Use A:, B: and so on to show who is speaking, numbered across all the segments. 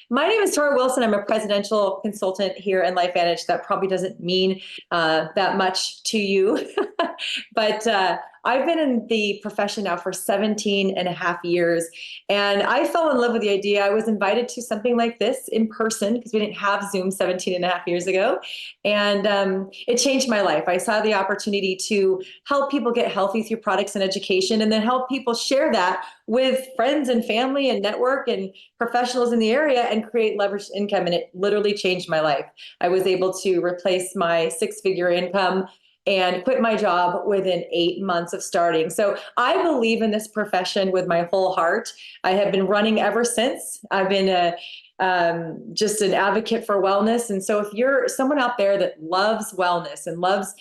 A: my name is Tora Wilson. I'm a presidential consultant here in LifeVantage. That probably doesn't mean that much to you, but I've been in the profession now for 17 and a half years, and I fell in love with the idea. I was invited to something like this in person because we didn't have Zoom 17 and a half years ago, and it changed my life. I saw the opportunity to help people get healthy through products and education, and then help people share that with friends and family and network and professionals in the area and create leveraged income. And it literally changed my life. I was able to replace my six-figure income and quit my job within 8 months of starting. So I believe in this profession with my whole heart. I have been running ever since. I've been just an advocate for wellness. And so if you're someone out there that loves wellness and loves,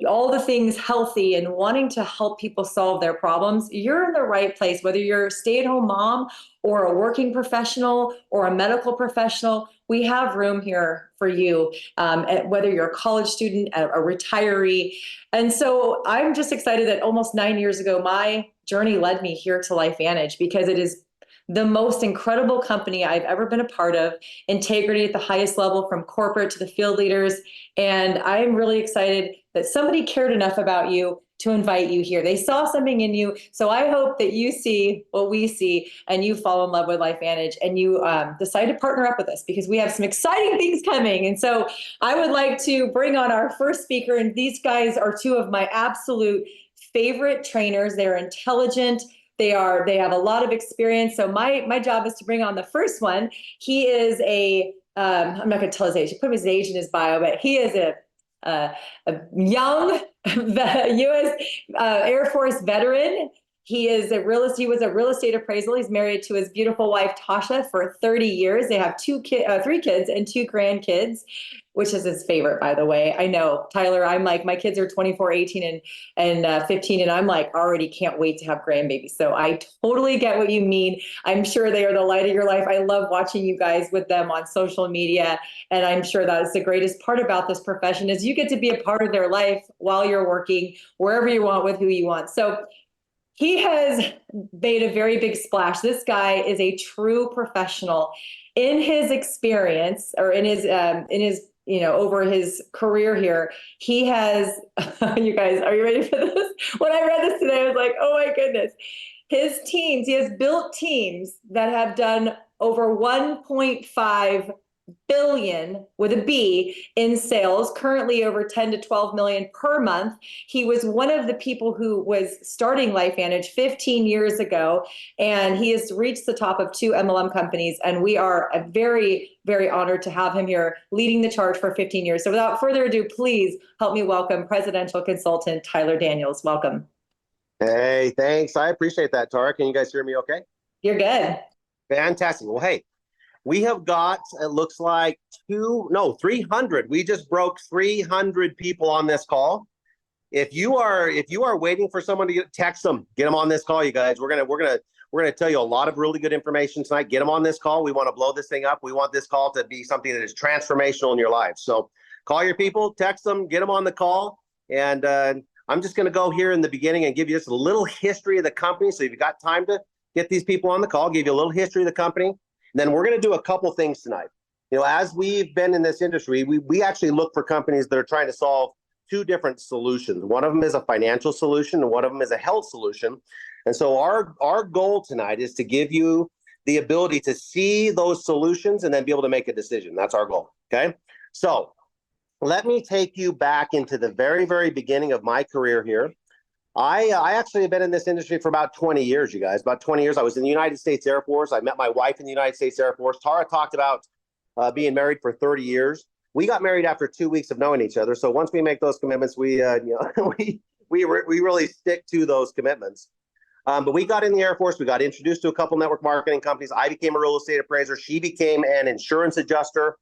A: all the things healthy and wanting to help people solve their problems, you're in the right place. Whether you're a stay-at-home mom or a working professional or a medical professional, we have room here for you, whether you're a college student, a retiree. And so I'm just excited that almost 9 years ago, my journey led me here to LifeVantage because it is the most incredible company I've ever been a part of, integrity at the highest level from corporate to the field leaders. And I'm really excited that somebody cared enough about you to invite you here. They saw something in you. So I hope that you see what we see and you fall in love with LifeVantage and you decide to partner up with us because we have some exciting things coming. And so I would like to bring on our first speaker. And these guys are two of my absolute favorite trainers. They're intelligent. They have a lot of experience. So my job is to bring on the first one. He is I'm not going to tell his age. He put his age in his bio, but he is a young U.S. Air Force veteran. He was a real estate appraisal. He's married to his beautiful wife, Tasha, for 30 years. They have 3 kids and 2 grandkids, which is his favorite, by the way. I know, Tyler, I'm like, my kids are 24, 18, and 15, and I'm like, already can't wait to have grandbabies. So I totally get what you mean. I'm sure they are the light of your life. I love watching you guys with them on social media. And I'm sure that is the greatest part about this profession is you get to be a part of their life while you're working, wherever you want, with who you want. So he has made a very big splash. This guy is a true professional in his experience or in his over his career here. He has, you guys, are you ready for this? When I read this today, I was like, oh my goodness. He has built teams that have done over 1.5 billion with a B in sales, currently over 10 to 12 million per month. He was one of the people who was starting LifeVantage 15 years ago, and he has reached the top of 2 MLM companies. And we are very, very honored to have him here leading the charge for 15 years. So without further ado, please help me welcome presidential consultant Tyler Daniels. Welcome.
B: Hey, thanks. I appreciate that, Tara. Can you guys hear me okay?
A: You're good.
B: Fantastic. Well, hey, we have got, it looks like 300. We just broke 300 people on this call. If you are waiting for someone to text them, get them on this call, you guys. We're gonna tell you a lot of really good information tonight. Get them on this call. We want to blow this thing up. We want this call to be something that is transformational in your life. So call your people, text them, get them on the call. And I'm just going to go here in the beginning and give you just a little history of the company. So if you've got time to get these people on the call, give you a little history of the company. And then we're going to do a couple things tonight. As we've been in this industry, we actually look for companies that are trying to solve 2 different solutions. One of them is a financial solution and one of them is a health solution. And so our goal tonight is to give you the ability to see those solutions and then be able to make a decision. That's our goal. Okay. So let me take you back into the very, very beginning of my career here. I actually have been in this industry for about 20 years, you guys, about 20 years. I was in the United States Air Force. I met my wife in the United States Air Force. Tara talked about being married for 30 years. We got married after 2 weeks of knowing each other. So once we make those commitments, we really stick to those commitments. But we got in the Air Force. We got introduced to a couple network marketing companies. I became a real estate appraiser. She became an insurance adjuster.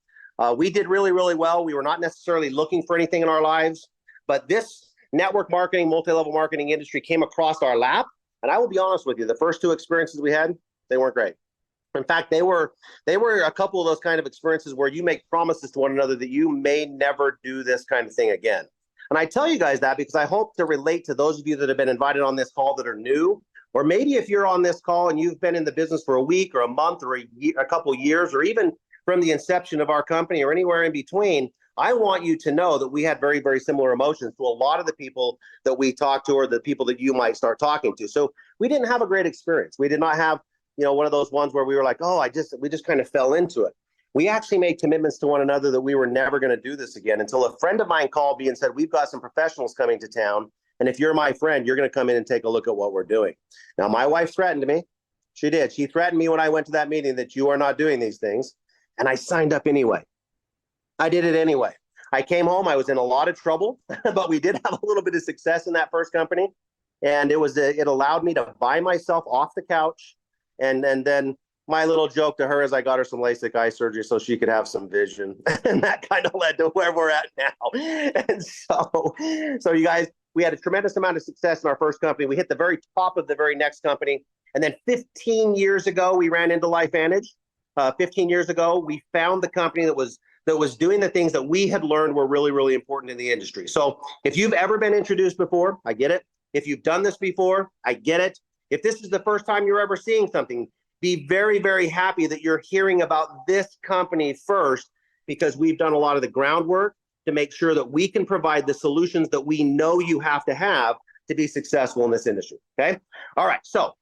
B: We did really, really well. We were not necessarily looking for anything in our lives, but this network marketing, multi-level marketing industry came across our lap. And I will be honest with you, the first 2 experiences we had, they weren't great. In fact, they were a couple of those kind of experiences where you make promises to one another that you may never do this kind of thing again. And I tell you guys that because I hope to relate to those of you that have been invited on this call that are new Or maybe if you're on this call and you've been in the business for a week or a month or a couple years, or even from the inception of our company or anywhere in between, I want you to know that we had very, very similar emotions to a lot of the people that we talked to, or the people that you might start talking to. So we didn't have a great experience. We did not have, one of those ones where we were like, oh, we just kind of fell into it. We actually made commitments to one another that we were never going to do this again, until a friend of mine called me and said, we've got some professionals coming to town, and if you're my friend, you're going to come in and take a look at what we're doing. Now, my wife threatened me. She did. She threatened me when I went to that meeting that you are not doing these things. And I signed up anyway. I did it anyway. I came home. I was in a lot of trouble, but we did have a little bit of success in that first company. And it allowed me to buy myself off the couch. And then my little joke to her is I got her some LASIK eye surgery so she could have some vision. And that kind of led to where we're at now. And so you guys, we had a tremendous amount of success in our first company. We hit the very top of the very next company. And then 15 years ago, we ran into LifeVantage. 15 years ago, we found the company that was doing the things that we had learned were really, really important in the industry. So if you've ever been introduced before, I get it. If you've done this before, I get it. If this is the first time you're ever seeing something, be very, very happy that you're hearing about this company first, because we've done a lot of the groundwork to make sure that we can provide the solutions that we know you have to be successful in this industry, okay? All right, so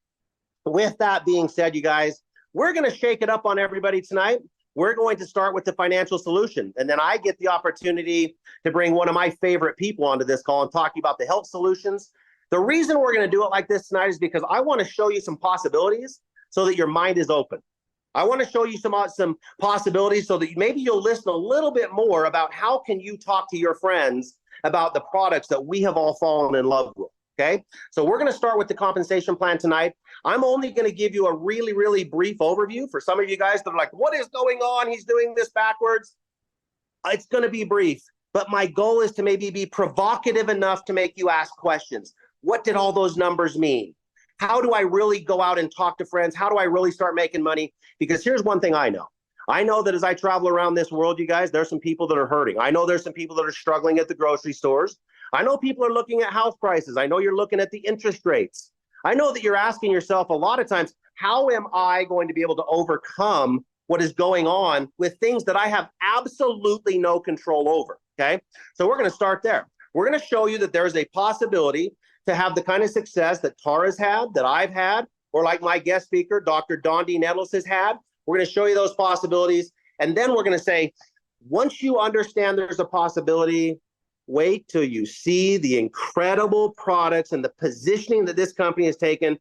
B: with that being said, you guys, we're going to shake it up on everybody tonight. We're going to start with the financial solution, and then I get the opportunity to bring one of my favorite people onto this call and talk about the health solutions. The reason we're going to do it like this tonight is because I want to show you some possibilities so that your mind is open. I want to show you some possibilities so that maybe you'll listen a little bit more about how can you talk to your friends about the products that we have all fallen in love with, okay? So we're going to start with the compensation plan tonight. I'm only going to give you a really, really brief overview. For some of you guys that are like, what is going on? He's doing this backwards. It's going to be brief, but my goal is to maybe be provocative enough to make you ask questions. What did all those numbers mean? How do I really go out and talk to friends? How do I really start making money? Because here's one thing I know. I know that as I travel around this world, you guys, there's some people that are hurting. I know there's some people that are struggling at the grocery stores. I know people are looking at house prices. I know you're looking at the interest rates. I know that you're asking yourself a lot of times, how am I going to be able to overcome what is going on with things that I have absolutely no control over, okay? So we're going to start there. We're going to show you that there is a possibility to have the kind of success that Tara's had, that I've had, or like my guest speaker, Dr. Don D. Nettles has had. We're going to show you those possibilities. And then we're going to say, once you understand there's a possibility, wait till you see the incredible products and the positioning that this company has taken.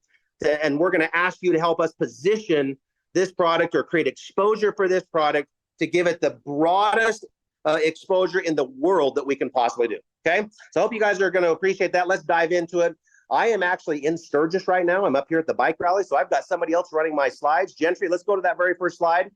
B: And we're going to ask you to help us position this product or create exposure for this product to give it the broadest exposure in the world that we can possibly do. Okay, so I hope you guys are going to appreciate that. Let's dive into it. I am actually in Sturgis right now. I'm up here at the bike rally, so I've got somebody else running my slides. Gentry, let's go to that very first slide.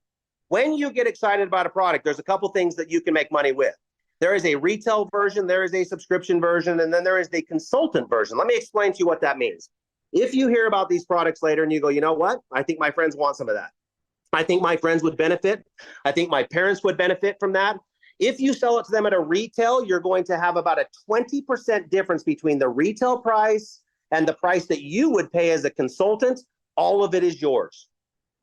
B: When you get excited about a product, there's a couple things that you can make money with. There is a retail version, there is a subscription version, and then there is the consultant version. Let me explain to you what that means. If you hear about these products later and you go, you know what? I think my friends want some of that. I think my friends would benefit. I think my parents would benefit from that. If you sell it to them at a retail, you're going to have about a 20% difference between the retail price and the price that you would pay as a consultant. All of it is yours.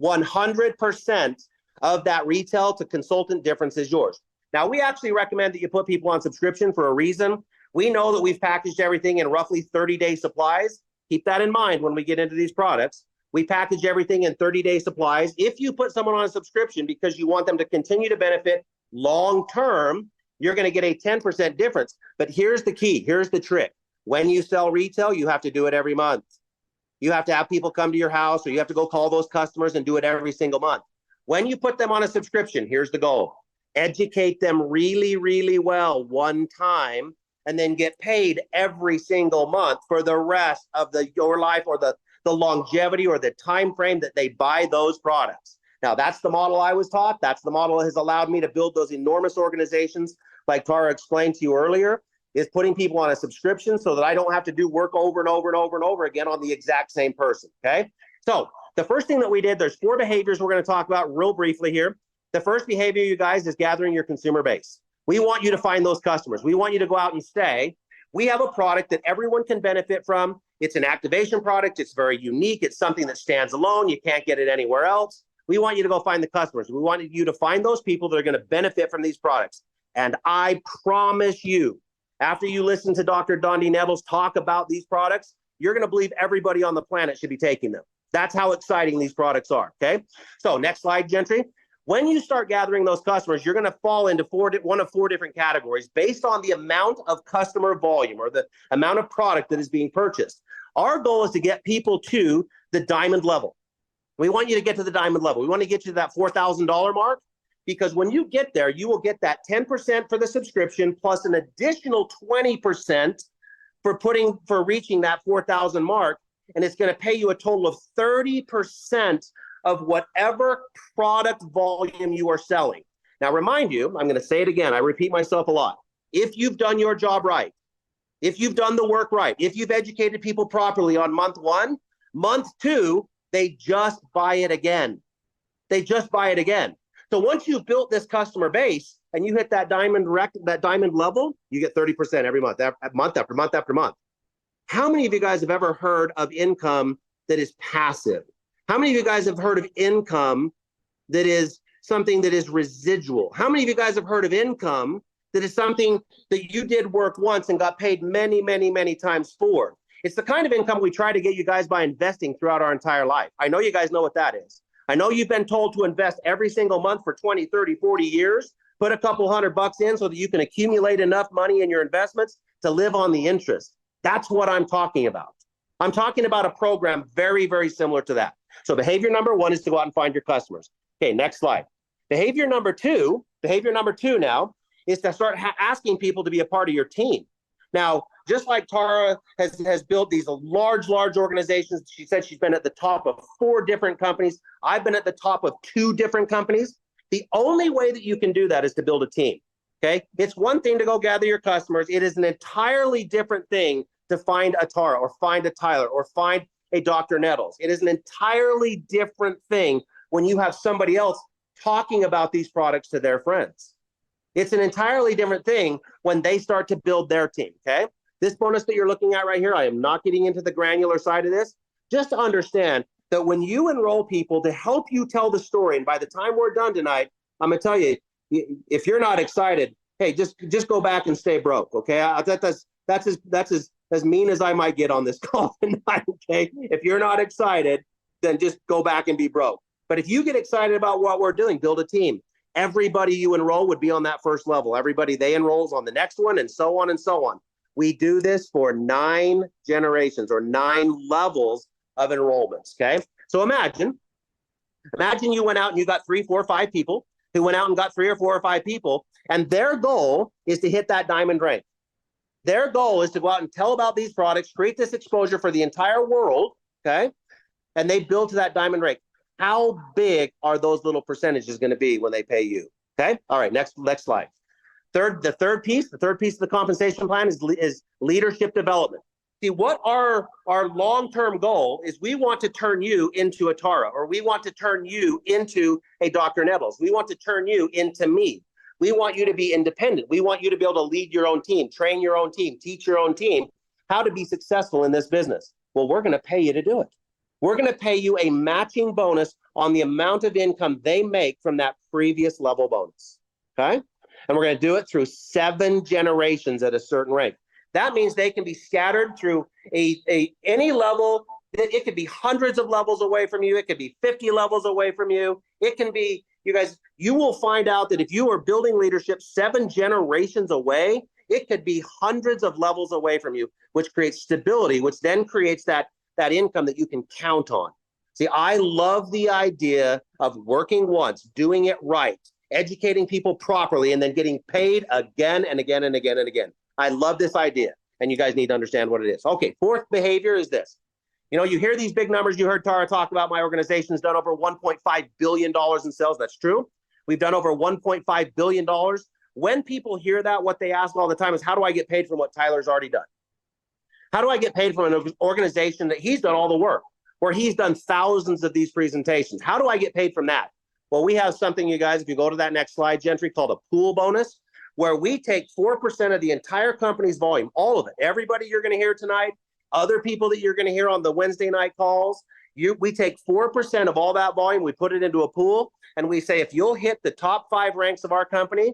B: 100% of that retail to consultant difference is yours. Now, we actually recommend that you put people on subscription for a reason. We know that we've packaged everything in roughly 30-day supplies. Keep that in mind when we get into these products. We package everything in 30-day supplies. If you put someone on a subscription because you want them to continue to benefit long-term, you're going to get a 10% difference. But here's the key. Here's the trick. When you sell retail, you have to do it every month. You have to have people come to your house, or you have to go call those customers and do it every single month. When you put them on a subscription, here's the goal. Educate them really, really well one time, and then get paid every single month for the rest of your life, or the longevity or the time frame that they buy those products. Now, that's the model I was taught. That's the model that has allowed me to build those enormous organizations, like Tara explained to you earlier, is putting people on a subscription so that I don't have to do work over and over and over and over again on the exact same person, okay? So the first thing that we did, there's 4 behaviors we're going to talk about real briefly here. The first behavior, you guys, is gathering your consumer base. We want you to find those customers. We want you to go out and say, We have a product that everyone can benefit from. It's an activation product. It's very unique. It's something that stands alone. You can't get it anywhere else. We want you to go find the customers. We want you to find those people that are going to benefit from these products. And I promise you, after you listen to Dr. Dondi Nettles talk about these products, you're going to believe everybody on the planet should be taking them. That's how exciting these products are, okay? So next slide, Gentry. When you start gathering those customers, you're going to fall into one of four different categories based on the amount of customer volume or the amount of product that is being purchased. Our goal is to get people to the diamond level. We want you to get to the diamond level. We want to get you to that $4,000 mark, because when you get there, you will get that 10% for the subscription plus an additional 20% for reaching that 4,000 mark. And it's going to pay you a total of 30% of whatever product volume you are selling. Now, remind you, I'm going to say it again. I repeat myself a lot. If you've done your job right, if you've done the work right, if you've educated people properly on month 1, month 2, they just buy it again. They just buy it again. So once you've built this customer base and you hit that diamond level, you get 30% every month, month after month after month. How many of you guys have ever heard of income that is passive? How many of you guys have heard of income that is something that is residual? How many of you guys have heard of income that is something that you did work once and got paid many, many, many times for? It's the kind of income we try to get you guys by investing throughout our entire life. I know you guys know what that is. I know you've been told to invest every single month for 20, 30, 40 years, put a couple $100 in so that you can accumulate enough money in your investments to live on the interest. That's what I'm talking about. I'm talking about a program very, very similar to that. So behavior number 1 is to go out and find your customers. Okay, next slide. Behavior number two now is to start asking people to be a part of your team. Now, just like Tara has built these large organizations, she said she's been at the top of 4 different companies. I've been at the top of 2 different companies. The only way that you can do that is to build a team, okay? It's one thing to go gather your customers. It is an entirely different thing to find a Tara or find a Tyler or find a Dr. Nettles. It is an entirely different thing when you have somebody else talking about these products to their friends. It's an entirely different thing when they start to build their team, okay? This bonus that you're looking at right here, I am not getting into the granular side of this. Just to understand that when you enroll people to help you tell the story, and by the time we're done tonight, I'm gonna tell you, if you're not excited, hey, just go back and stay broke, okay? That's as mean as I might get on this call tonight, okay? If you're not excited, then just go back and be broke. But if you get excited about what we're doing, build a team. Everybody you enroll would be on that first level. Everybody they enrolls on the next one, and so on and so on. We do this for 9 generations or 9 levels of enrollments, okay? So imagine you went out and you got 3, 4, 5 people who went out and got 3 or 4 or 5 people, and their goal is to hit that diamond rank. Their goal is to go out and tell about these products, create this exposure for the entire world, okay? And they build to that diamond rank. How big are those little percentages going to be when they pay you? Okay. All right. Next slide. The third piece of the compensation plan is leadership development. See, what our long-term goal is, we want to turn you into a Tara, or we want to turn you into a Dr. Nettles. We want to turn you into me. We want you to be independent. We want you to be able to lead your own team, train your own team, teach your own team how to be successful in this business. Well, we're going to pay you to do it. We're going to pay you a matching bonus on the amount of income they make from that previous level bonus, okay? And we're going to do it through 7 generations at a certain rate. That means they can be scattered through any level. It could be hundreds of levels away from you. It could be 50 levels away from you. It can be, you guys, you will find out that if you are building leadership 7 generations away, it could be hundreds of levels away from you, which creates stability, which then creates that income that you can count on. See, I love the idea of working once, doing it right, educating people properly, and then getting paid again and again and again and again. I love this idea, and you guys need to understand what it is. Okay, 4th behavior is this. You know, you hear these big numbers. You heard Tara talk about my organization's done over $1.5 billion in sales. That's true. We've done over $1.5 billion. When people hear that, what they ask all the time is, how do I get paid for what Tyler's already done? How do I get paid from an organization that he's done all the work, where he's done thousands of these presentations? How do I get paid from that? Well, we have something, you guys, if you go to that next slide, Gentry, called a pool bonus. where we take 4% of the entire company's volume, all of it, everybody you're going to hear tonight, other people that you're going to hear on the Wednesday night calls, we take 4% of all that volume, we put it into a pool, and we say, if you'll hit the top 5 ranks of our company,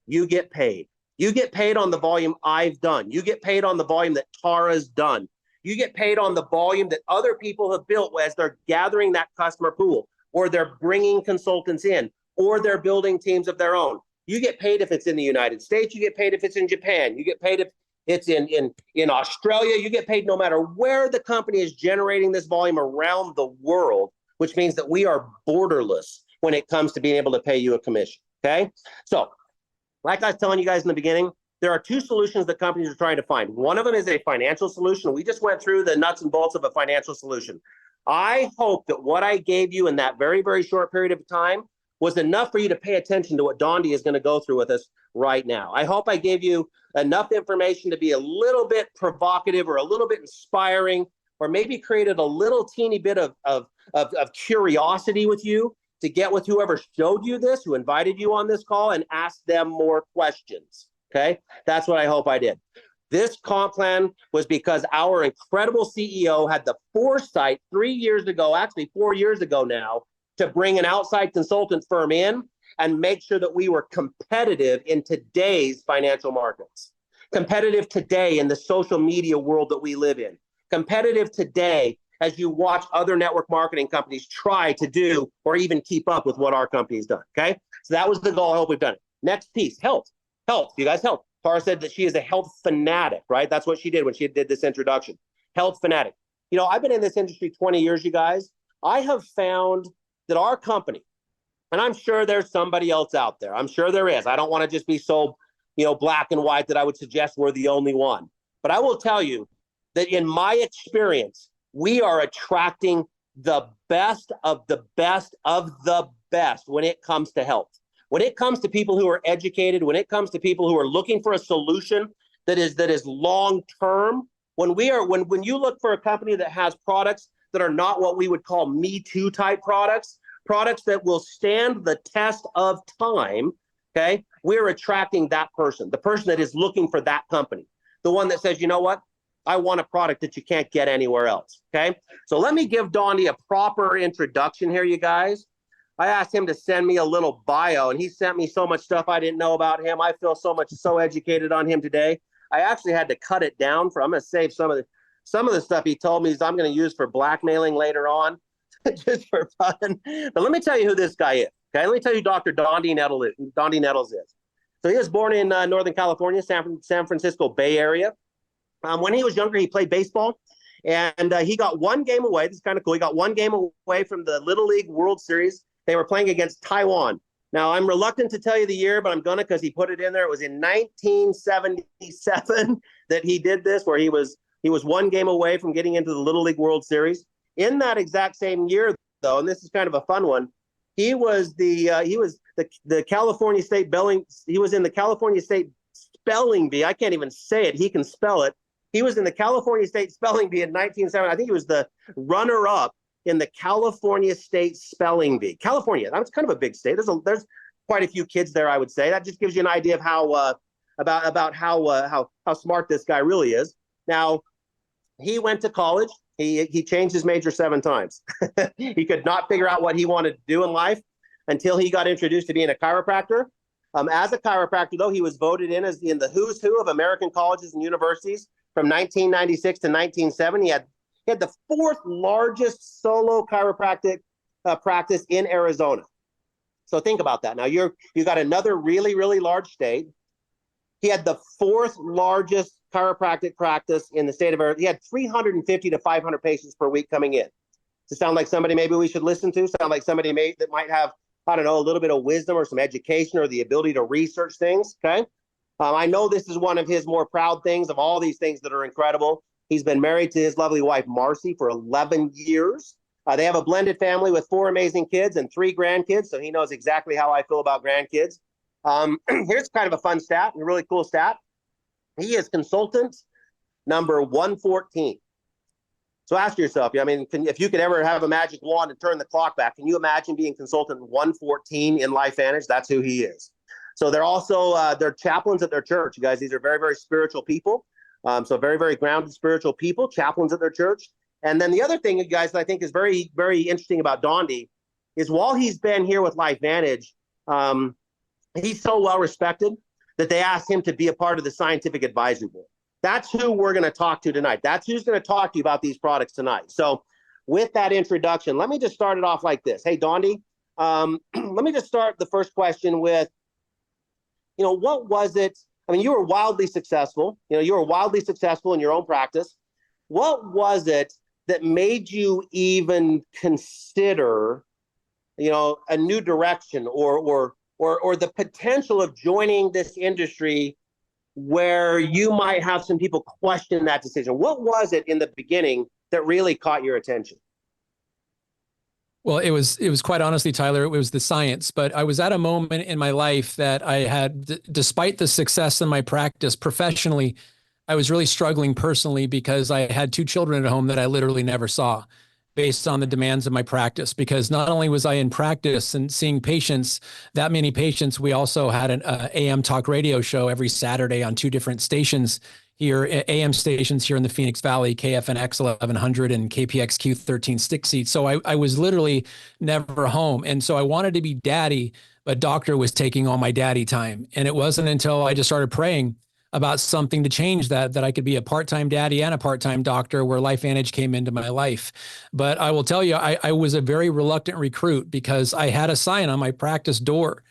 B: you get paid. You get paid on the volume I've done. You get paid on the volume that Tara's done. You get paid on the volume that other people have built as they're gathering that customer pool, or they're bringing consultants in, or they're building teams of their own. You get paid if it's in the United States. You get paid if it's in Japan. You get paid if it's in Australia. You get paid no matter where the company is generating this volume around the world, which means that we are borderless when it comes to being able to pay you a commission, okay? So, like I was telling you guys in the beginning, there are 2 solutions that companies are trying to find. One of them is a financial solution. We just went through the nuts and bolts of a financial solution. I hope that what I gave you in that very, very short period of time was enough for you to pay attention to what Dondi is going to go through with us right now. I hope I gave you enough information to be a little bit provocative or a little bit inspiring, or maybe created a little teeny bit of curiosity with you to get with whoever showed you this, who invited you on this call, and ask them more questions, okay? That's what I hope I did. This comp plan was because our incredible CEO had the foresight 3 years ago, actually 4 years ago now, to bring an outside consultant firm in and make sure that we were competitive in today's financial markets, competitive today in the social media world that we live in, competitive today as you watch other network marketing companies try to do or even keep up with what our company's done, okay? So that was the goal. I hope we've done it. Next piece, health. Health, you guys, health. Tara said that she is a health fanatic, right? That's what she did when she did this introduction. Health fanatic. You know, I've been in this industry 20 years, you guys. I have found that our company, and I'm sure there's somebody else out there. I'm sure there is. I don't want to just be so, black and white that I would suggest we're the only one. But I will tell you that in my experience, we are attracting the best of the best of the best when it comes to health. When it comes to people who are educated, when it comes to people who are looking for a solution that is long term, when you look for a company that has products that are not what we would call Me Too type products that will stand the test of time, okay? We're attracting that person, the person that is looking for that company, the one that says, you know what? I want a product that you can't get anywhere else, okay? So let me give Dondi a proper introduction here, you guys. I asked him to send me a little bio, and he sent me so much stuff I didn't know about him. I feel so educated on him today. I actually had to cut it down I'm going to save some of the stuff he told me I'm going to use for blackmailing later on, just for fun. But let me tell you who this guy is, okay? Let me tell you who Dr. Dondi Nettles is. So he was born in Northern California, San Francisco Bay Area. When he was younger, he played baseball, and he got one game away. This is kind of cool. He got one game away from the Little League World Series. They were playing against Taiwan. Now, I'm reluctant to tell you the year, but I'm going to because he put it in there. It was in 1977 that he did this, where he was one game away from getting into the Little League World Series. In that exact same year, though, and this is kind of a fun one, he was the California State he was in the California State Spelling Bee. I can't even say it. He can spell it. He was in the California State Spelling Bee in 1970. I think he was the runner-up in the California State Spelling Bee. California, that's kind of a big state. There's quite a few kids there, I would say. That just gives you an idea of how about how smart this guy really is. Now, he went to college. He changed his major 7 times. He could not figure out what he wanted to do in life until he got introduced to being a chiropractor. As a chiropractor, though, he was voted in as in the who's who of American colleges and universities from 1996 to 1970. He had the 4th largest solo chiropractic practice in Arizona. So think about that. Now you got another really, really large state. He had the 4th largest chiropractic practice in the state of Arizona. He had 350 to 500 patients per week coming in. Does it sound like somebody maybe we should listen to? Sound like somebody that might have, I don't know, a little bit of wisdom or some education or the ability to research things, okay? I know this is one of his more proud things of all these things that are incredible. He's been married to his lovely wife, Marcy, for 11 years. They have a blended family with 4 amazing kids and 3 grandkids, so he knows exactly how I feel about grandkids. Here's kind of a fun stat, a really cool stat. He is consultant number 114. So ask yourself, if you could ever have a magic wand and turn the clock back, can you imagine being consultant 114 in LifeVantage? That's who he is. So they're also they're chaplains at their church, you guys. These are very, very spiritual people. So very, very grounded spiritual people, chaplains at their church. And then the other thing, you guys, that I think is very, very interesting about Dondi is while he's been here with LifeVantage, he's so well respected that they asked him to be a part of the scientific advisory board. That's who we're going to talk to tonight. That's who's going to talk to you about these products tonight. So with that introduction, let me just start it off like this. Hey, Dondi, let me just start the first question with, what was it? I mean, you were wildly successful. You were wildly successful in your own practice. What was it that made you even consider, a new direction or the potential of joining this industry where you might have some people question that decision? What was it in the beginning that really caught your attention?
C: Well, it was quite honestly, Tyler, it was the science. But I was at a moment in my life that I had, despite the success in my practice professionally, I was really struggling personally because I had 2 children at home that I literally never saw based on the demands of my practice. Because not only was I in practice and seeing patients, that many patients, we also had an AM talk radio show every Saturday on 2 different stations here, AM stations here in the Phoenix Valley, KFNX 1100 and KPXQ 1360. So I was literally never home. And so I wanted to be daddy, but doctor was taking all my daddy time. And it wasn't until I just started praying about something to change that I could be a part-time daddy and a part-time doctor, where LifeVantage came into my life. But I will tell you, I was a very reluctant recruit because I had a sign on my practice door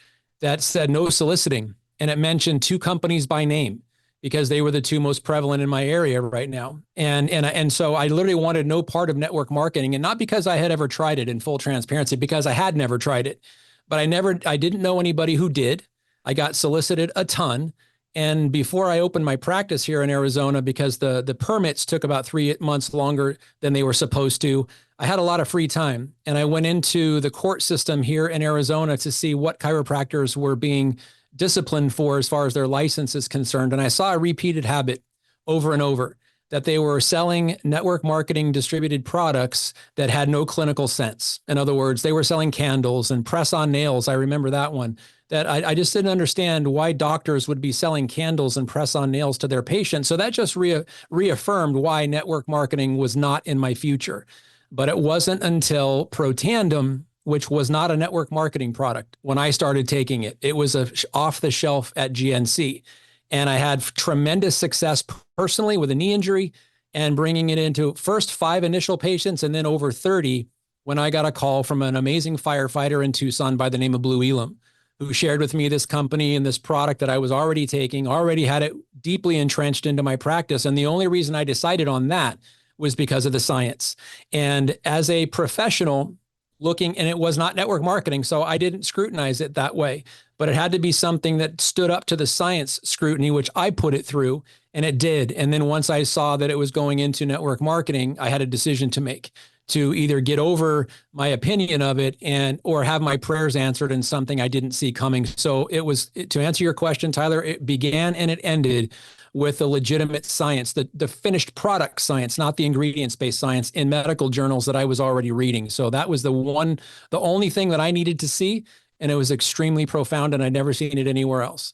C: that said no soliciting. And it mentioned 2 companies by name, because they were the 2 most prevalent in my area right now. And so I literally wanted no part of network marketing, and not because I had ever tried it, in full transparency, because I had never tried it, but I didn't know anybody who did. I got solicited a ton. And before I opened my practice here in Arizona, because the permits took about 3 months longer than they were supposed to, I had a lot of free time. And I went into the court system here in Arizona to see what chiropractors were being disciplined for as far as their license is concerned. And I saw a repeated habit over and over, that they were selling network marketing distributed products that had no clinical sense. In other words, they were selling candles and press-on nails. I remember that one. That I just didn't understand why doctors would be selling candles and press-on nails to their patients. So that just reaffirmed why network marketing was not in my future. But it wasn't until Protandem, which was not a network marketing product, when I started taking it. It was off the shelf at GNC. And I had tremendous success personally with a knee injury and bringing it into first 5 initial patients and then over 30 when I got a call from an amazing firefighter in Tucson by the name of Blue Elam, who shared with me this company and this product that I was already taking, already had it deeply entrenched into my practice. And the only reason I decided on that was because of the science. And as a professional looking, and it was not network marketing, so I didn't scrutinize it that way, but it had to be something that stood up to the science scrutiny, which I put it through, and it did. And then once I saw that it was going into network marketing, I had a decision to make, to either get over my opinion of it or have my prayers answered in something I didn't see coming. So to answer your question, Tyler, it began and it ended with the legitimate science, the finished product science, not the ingredients-based science in medical journals that I was already reading. So that was the only thing that I needed to see. And it was extremely profound, and I'd never seen it anywhere else.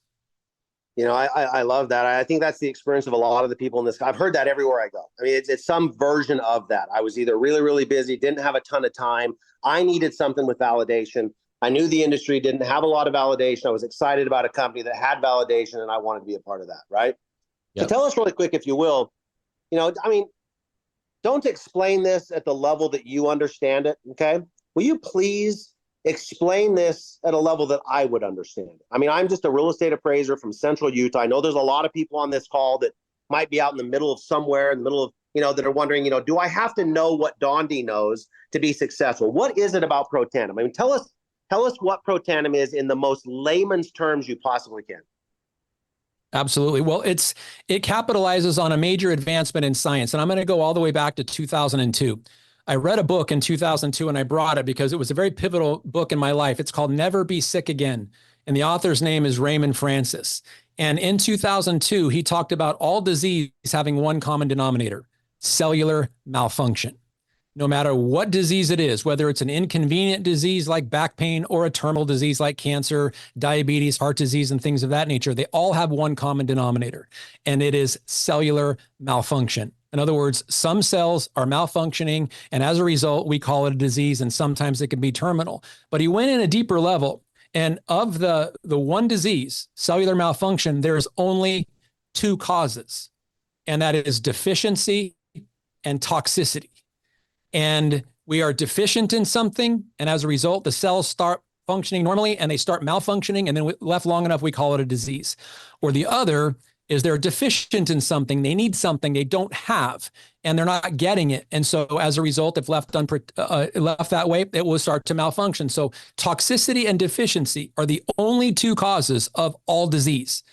B: I love that. I think that's the experience of a lot of the people in this. I've heard that everywhere I go. I mean, it's some version of that. I was either really, really busy, didn't have a ton of time. I needed something with validation. I knew the industry didn't have a lot of validation. I was excited about a company that had validation, and I wanted to be a part of that, right? Yep. So tell us really quick, if you will, don't explain this at the level that you understand it, okay? Will you please explain this at a level that I would understand it? I mean, I'm just a real estate appraiser from Central Utah. I know there's a lot of people on this call that might be out in the middle of somewhere, in the middle of, that are wondering, do I have to know what Dondi knows to be successful? What is it about Protandem? I mean, tell us what Protandem is in the most layman's terms you possibly can.
C: Absolutely. Well, it capitalizes on a major advancement in science. And I'm going to go all the way back to 2002. I read a book in 2002 and I brought it because it was a very pivotal book in my life. It's called Never Be Sick Again. And the author's name is Raymond Francis. And in 2002, he talked about all disease having one common denominator: cellular malfunction. no matter what disease it is, whether it's an inconvenient disease like back pain or a terminal disease like cancer, diabetes, heart disease, and things of that nature, they all have one common denominator, and it is cellular malfunction. In other words, some cells are malfunctioning, and as a result, we call it a disease, and sometimes it can be terminal. But he went in a deeper level, and of the one disease, cellular malfunction, there's only two causes, and that is deficiency and toxicity. And we are deficient in something, and as a result, the cells start functioning normally and they start malfunctioning, and then left long enough, we call it a disease. Or the other is they're deficient in something, they need something they don't have, and they're not getting it. And so as a result, if left that way, it will start to malfunction. So toxicity and deficiency are the only two causes of all disease,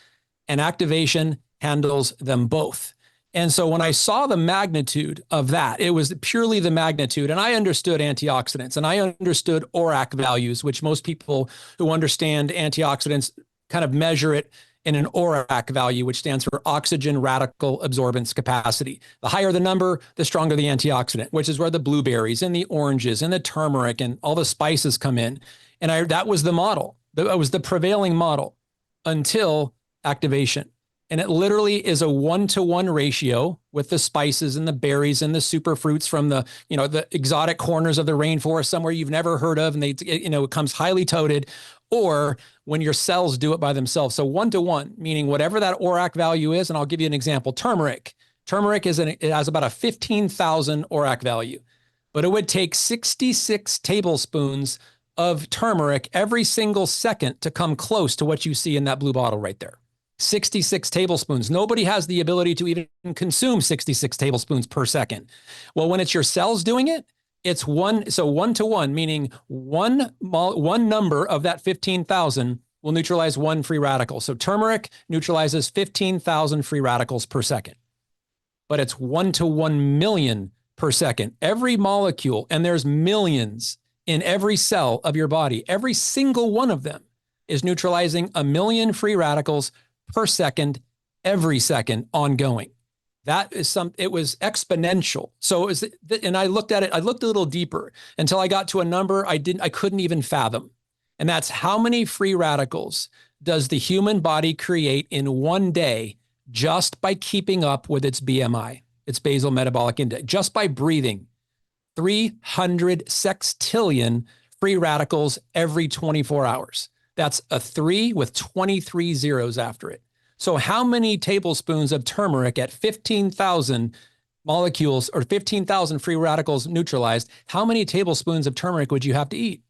C: and activation handles them both. And so when I saw the magnitude of that, it was purely the magnitude. And I understood antioxidants and I understood ORAC values, which most people who understand antioxidants kind of measure it in an ORAC value, which stands for oxygen radical absorbance capacity. The higher the number, the stronger the antioxidant, which is where the blueberries and the oranges and the turmeric and all the spices come in. And that was the model. That was the prevailing model until activation. And it literally is a 1-to-1 ratio with the spices and the berries and the super fruits from the exotic corners of the rainforest somewhere you've never heard of. And it comes highly toted, or when your cells do it by themselves. So 1-to-1, meaning whatever that ORAC value is. And I'll give you an example. Turmeric it has about a 15,000 ORAC value, but it would take 66 tablespoons of turmeric every single second to come close to what you see in that blue bottle right there. 66 tablespoons. Nobody has the ability to even consume 66 tablespoons per second. Well, when it's your cells doing it, it's 1-to-1, meaning one number of that 15,000 will neutralize one free radical. So turmeric neutralizes 15,000 free radicals per second, but it's 1-to-1 million per second. Every molecule, and there's millions in every cell of your body, every single one of them is neutralizing 1 million free radicals per second, every second, ongoing. It was exponential. So and I looked at it, I looked a little deeper until I got to a number I couldn't even fathom. And that's how many free radicals does the human body create in one day just by keeping up with its BMI, its basal metabolic index, just by breathing. 300 sextillion free radicals every 24 hours. That's a 3 with 23 zeros after it. So how many tablespoons of turmeric at 15,000 molecules or 15,000 free radicals neutralized, how many tablespoons of turmeric would you have to eat?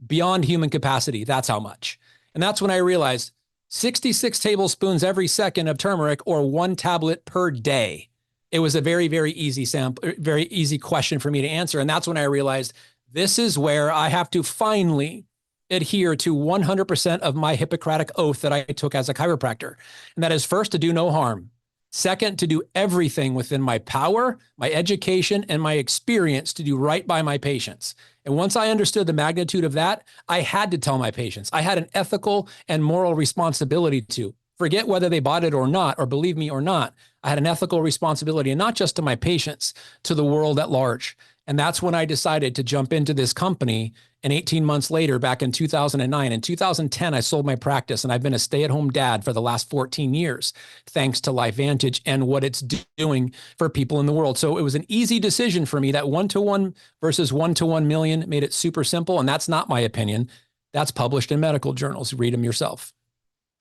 C: Beyond human capacity. That's how much. And that's when I realized 66 tablespoons every second of turmeric, or 1 tablet per day. It was a very, very easy question for me to answer. And that's when I realized this is where I have to finally adhere to 100% of my Hippocratic oath that I took as a chiropractor. And that is, first, to do no harm. Second, to do everything within my power, my education, and my experience to do right by my patients. And once I understood the magnitude of that, I had to tell my patients. I had an ethical and moral responsibility to forget whether they bought it or not, or believe me or not. I had an ethical responsibility, and not just to my patients, to the world at large. And that's when I decided to jump into this company. And 18 months later, back in 2009, in 2010, I sold my practice, and I've been a stay-at-home dad for the last 14 years, thanks to LifeVantage and what it's doing for people in the world. So it was an easy decision for me. That 1-to-1 versus 1-to-1 million made it super simple. And that's not my opinion. That's published in medical journals. Read them yourself.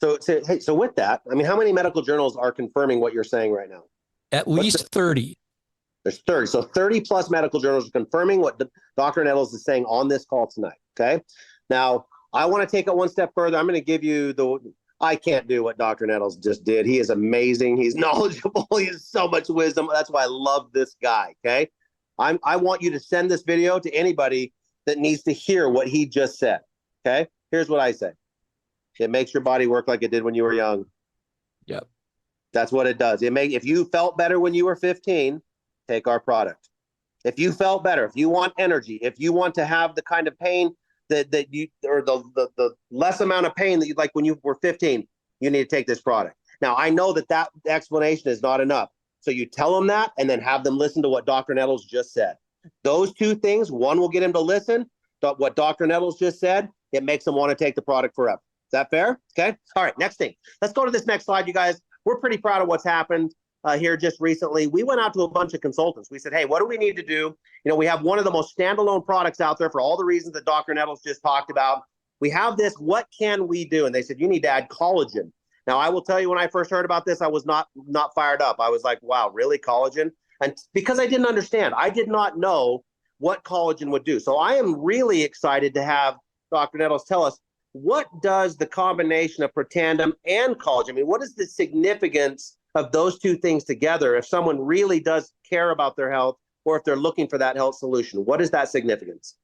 B: So with that, I mean, how many medical journals are confirming what you're saying right now?
C: At least 30.
B: There's 30. So 30 plus medical journals are confirming what Dr. Nettles is saying on this call tonight. Okay. Now, I want to take it one step further. I'm going to give you I can't do what Dr. Nettles just did. He is amazing. He's knowledgeable. He has so much wisdom. That's why I love this guy. Okay. I want you to send this video to anybody that needs to hear what he just said. Okay. Here's what I say. It makes your body work like it did when you were young.
C: Yep.
B: That's what it does. If you felt better when you were 15, take our product. If you felt better, if you want energy, if you want to have the kind of pain that you, or the less amount of pain that you'd like when you were 15, you need to take this product. Now, I know that explanation is not enough. So you tell them that, and then have them listen to what Dr. Nettles just said. Those two things, one will get them to listen. What Dr. Nettles just said, it makes them want to take the product forever. Is that fair? Okay. All right. Next thing. Let's go to this next slide, you guys. We're pretty proud of what's happened here just recently. We went out to a bunch of consultants. We said, hey, what do we need to do? You know, we have one of the most standalone products out there for all the reasons that Dr. Nettles just talked about. We have this. What can we do? And they said, you need to add collagen. Now, I will tell you, when I first heard about this, I was not fired up. I was like, wow, really, collagen? And because I didn't understand, I did not know what collagen would do. So I am really excited to have Dr. Nettles tell us, what does the combination of Protandim and collagen, I mean, what is the significance of those two things together if someone really does care about their health, or if they're looking for that health solution? What is that significance?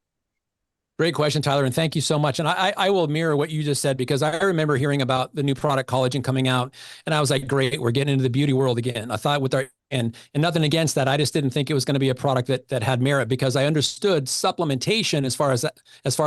C: Great question, Tyler, and thank you so much. And I will mirror what you just said, because I remember hearing about the new product collagen coming out, and I was like, great, we're getting into the beauty world again. I thought with our, and nothing against that, I just didn't think it was going to be a product that had merit, because I understood supplementation as far as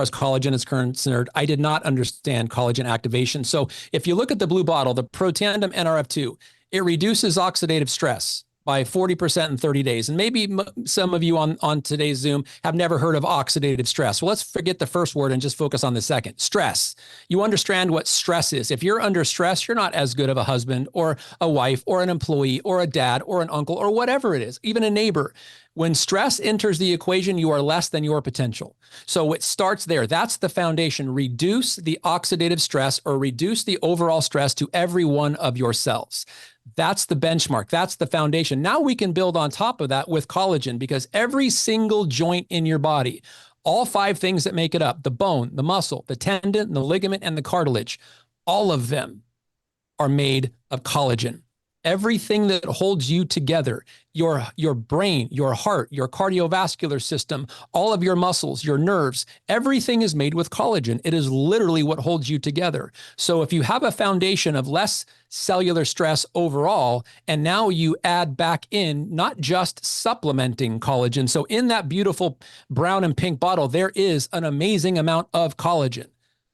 C: collagen is concerned. I did not understand collagen activation. So if you look at the blue bottle, the Protandim NRF2, it reduces oxidative stress by 40% in 30 days. And maybe some of you on today's Zoom have never heard of oxidative stress. Well, let's forget the first word and just focus on the second. Stress. You understand what stress is. If you're under stress, you're not as good of a husband or a wife or an employee or a dad or an uncle or whatever it is, even a neighbor. When stress enters the equation, you are less than your potential. So it starts there. That's the foundation. Reduce the oxidative stress, or reduce the overall stress to every one of your cells. That's the benchmark. That's the foundation. Now we can build on top of that with collagen, because every single joint in your body, all 5 things that make it up, the bone, the muscle, the tendon, the ligament, and the cartilage, all of them are made of collagen. Everything that holds you together, your brain, your heart, your cardiovascular system, all of your muscles, your nerves, everything is made with collagen. It is literally what holds you together. So if you have a foundation of less cellular stress overall, and now you add back in not just supplementing collagen. So in that beautiful brown and pink bottle, there is an amazing amount of collagen.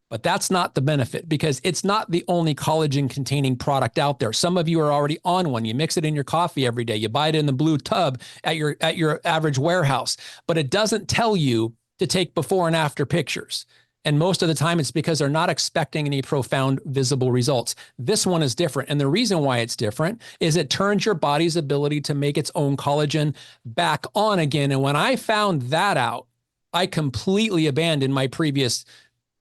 C: But that's not the benefit, because it's not the only collagen containing product out there. Some of you are already on one. You mix it in your coffee every day. You buy it in the blue tub at your average warehouse, but it doesn't tell you to take before and after pictures. And most of the time it's because they're not expecting any profound visible results. This one is different. And the reason why it's different is it turns your body's ability to make its own collagen back on again. And when I found that out, I completely abandoned my previous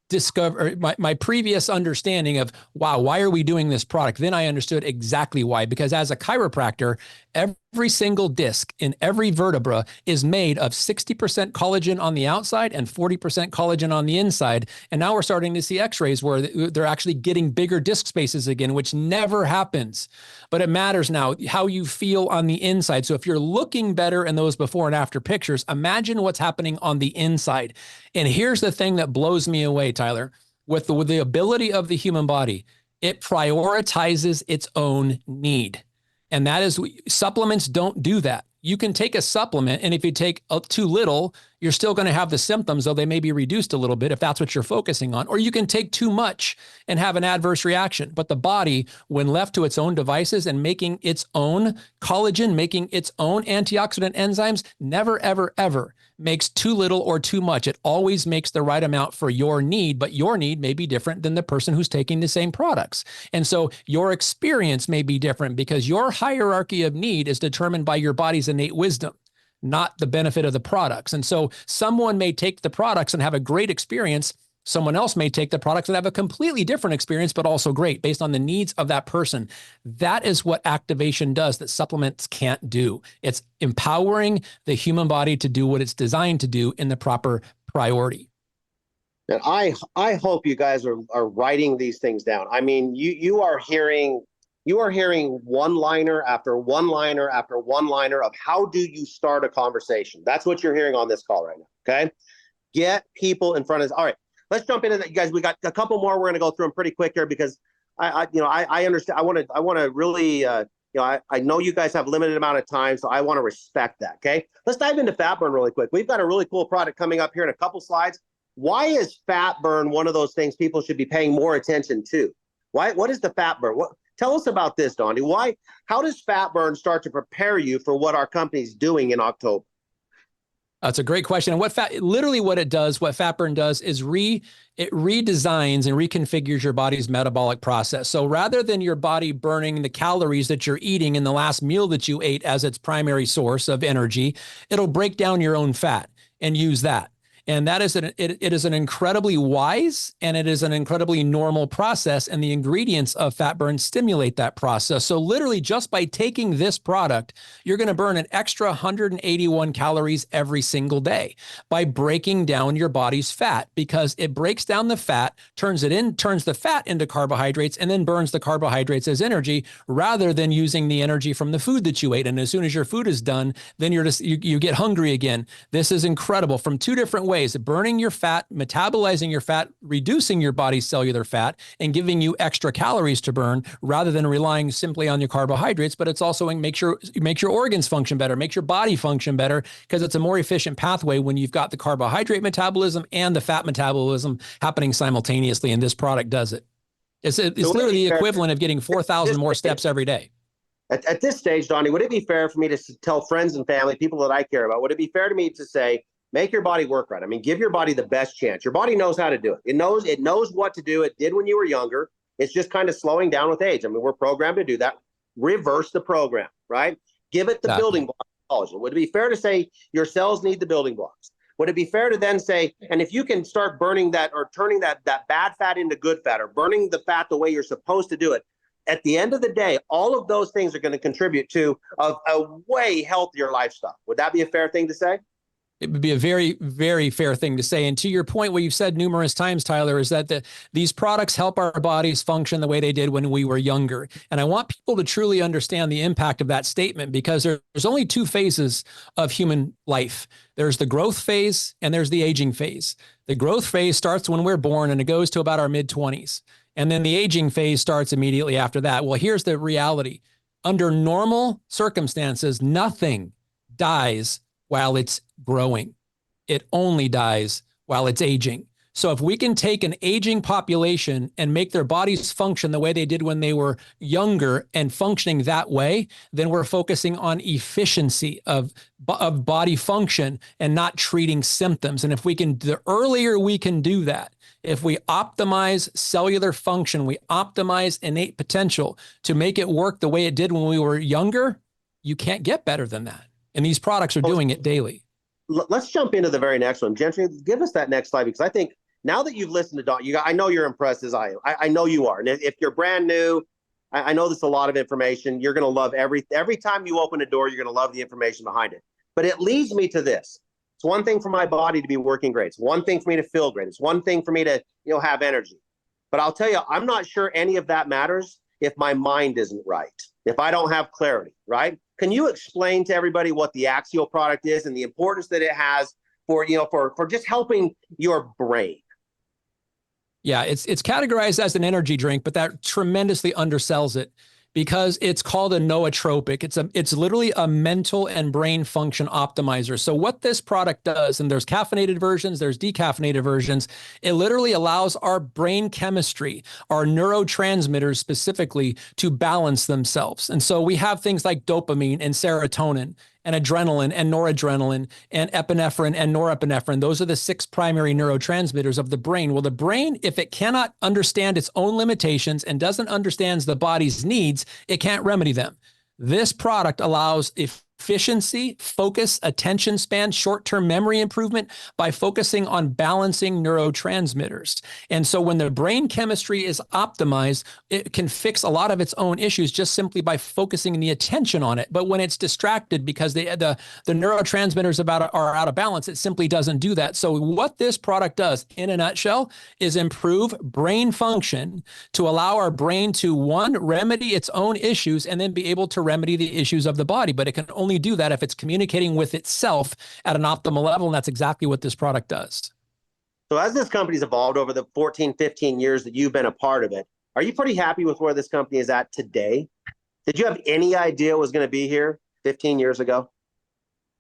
C: my previous understanding of, wow, why are we doing this product? Then I understood exactly why, because as a chiropractor, every single disc in every vertebra is made of 60% collagen on the outside and 40% collagen on the inside. And now we're starting to see x-rays where they're actually getting bigger disc spaces again, which never happens. But it matters now how you feel on the inside. So if you're looking better in those before and after pictures, imagine what's happening on the inside. And here's the thing that blows me away, Tyler. With the ability of the human body, it prioritizes its own need. And that is, supplements don't do that. You can take a supplement, and if you take too little, you're still going to have the symptoms, though they may be reduced a little bit if that's what you're focusing on. Or you can take too much and have an adverse reaction. But the body, when left to its own devices and making its own collagen, making its own antioxidant enzymes, never, ever, ever makes too little or too much. It always makes the right amount for your need, but your need may be different than the person who's taking the same products. And so your experience may be different, because your hierarchy of need is determined by your body's innate wisdom, not the benefit of the products. And so someone may take the products and have a great experience. Someone else may take the products and have a completely different experience, but also great, based on the needs of that person. That is what activation does that supplements can't do. It's empowering the human body to do what it's designed to do in the proper priority.
B: And I hope you guys are writing these things down. I mean, you are hearing one-liner after one-liner after one-liner of how do you start a conversation. That's what you're hearing on this call right now, okay? Get people in front of us. All right, let's jump into that, you guys. We got a couple more. We're going to go through them pretty quick here, because I understand. I want to really, I know you guys have limited amount of time, so I want to respect that, okay? Let's dive into fat burn really quick. We've got a really cool product coming up here in a couple slides. Why is fat burn one of those things people should be paying more attention to? What is the fat burn? Tell us about this, Dondi. How does fat burn start to prepare you for what our company's doing in October?
C: That's a great question. And literally what it does, what fat burn does is it redesigns and reconfigures your body's metabolic process. So rather than your body burning the calories that you're eating in the last meal that you ate as its primary source of energy, it'll break down your own fat and use that. And that is it is an incredibly wise and it is an incredibly normal process. And the ingredients of fat burn stimulate that process. So literally just by taking this product, you're going to burn an extra 181 calories every single day by breaking down your body's fat, because it breaks down the fat, turns the fat into carbohydrates, and then burns the carbohydrates as energy rather than using the energy from the food that you ate. And as soon as your food is done, then you get hungry again. This is incredible from two different ways: burning your fat, metabolizing your fat, reducing your body's cellular fat, and giving you extra calories to burn rather than relying simply on your carbohydrates. But it's also makes your organs function better, makes your body function better, because it's a more efficient pathway when you've got the carbohydrate metabolism and the fat metabolism happening simultaneously. And this product does it. It's literally the equivalent of getting 4,000 more steps every day.
B: At this stage, Donnie, would it be fair for me to tell friends and family, people that I care about, would it be fair to me to say, make your body work right? I mean, give your body the best chance. Your body knows how to do it. It knows what to do. It did when you were younger. It's just kind of slowing down with age. I mean, we're programmed to do that. Reverse the program, right? Give it the building blocks. Would it be fair to say your cells need the building blocks? Would it be fair to then say, and if you can start burning that or turning that bad fat into good fat, or burning the fat the way you're supposed to do it, at the end of the day, all of those things are going to contribute to a way healthier lifestyle. Would that be a fair thing to say?
C: It would be a very, very fair thing to say. And to your point, what you've said numerous times, Tyler, is that these products help our bodies function the way they did when we were younger. And I want people to truly understand the impact of that statement, because there's only two phases of human life. There's the growth phase and there's the aging phase. The growth phase starts when we're born and it goes to about our mid-20s. And then the aging phase starts immediately after that. Well, here's the reality. Under normal circumstances, nothing dies while it's growing. It only dies while it's aging. So if we can take an aging population and make their bodies function the way they did when they were younger and functioning that way, then we're focusing on efficiency of body function and not treating symptoms. And the earlier we can do that, if we optimize cellular function, we optimize innate potential to make it work the way it did when we were younger, you can't get better than that. And these products are doing it daily.
B: Let's jump into the very next one. Gentry, give us that next slide, because I think now that you've listened to Don, I know you're impressed as I am. I know you are. And if you're brand new, I know there's a lot of information. You're going to love every time you open a door, you're going to love the information behind it. But it leads me to this. It's one thing for my body to be working great. It's one thing for me to feel great. It's one thing for me to, have energy. But I'll tell you, I'm not sure any of that matters if my mind isn't right, if I don't have clarity, right? Can you explain to everybody what the Axial product is and the importance that it has for just helping your brain?
C: Yeah, it's categorized as an energy drink, but that tremendously undersells it, because it's called a nootropic. It's literally a mental and brain function optimizer. So what this product does, and there's caffeinated versions, there's decaffeinated versions, it literally allows our brain chemistry, our neurotransmitters specifically, to balance themselves. And so we have things like dopamine and serotonin and adrenaline and noradrenaline and epinephrine and norepinephrine. Those are the 6 primary neurotransmitters of the brain. Well, the brain, if it cannot understand its own limitations and doesn't understand the body's needs, it can't remedy them. This product allows efficiency, focus, attention span, short-term memory improvement by focusing on balancing neurotransmitters. And so when the brain chemistry is optimized, it can fix a lot of its own issues just simply by focusing the attention on it. But when it's distracted because the neurotransmitters are out of balance, it simply doesn't do that. So what this product does, in a nutshell, is improve brain function to allow our brain to, one, remedy its own issues and then be able to remedy the issues of the body. But it can only do that if it's communicating with itself at an optimal level. And that's exactly what this product does.
B: So as this company's evolved over the 14, 15 years that you've been a part of it, are you pretty happy with where this company is at today? Did you have any idea it was going to be here 15 years ago?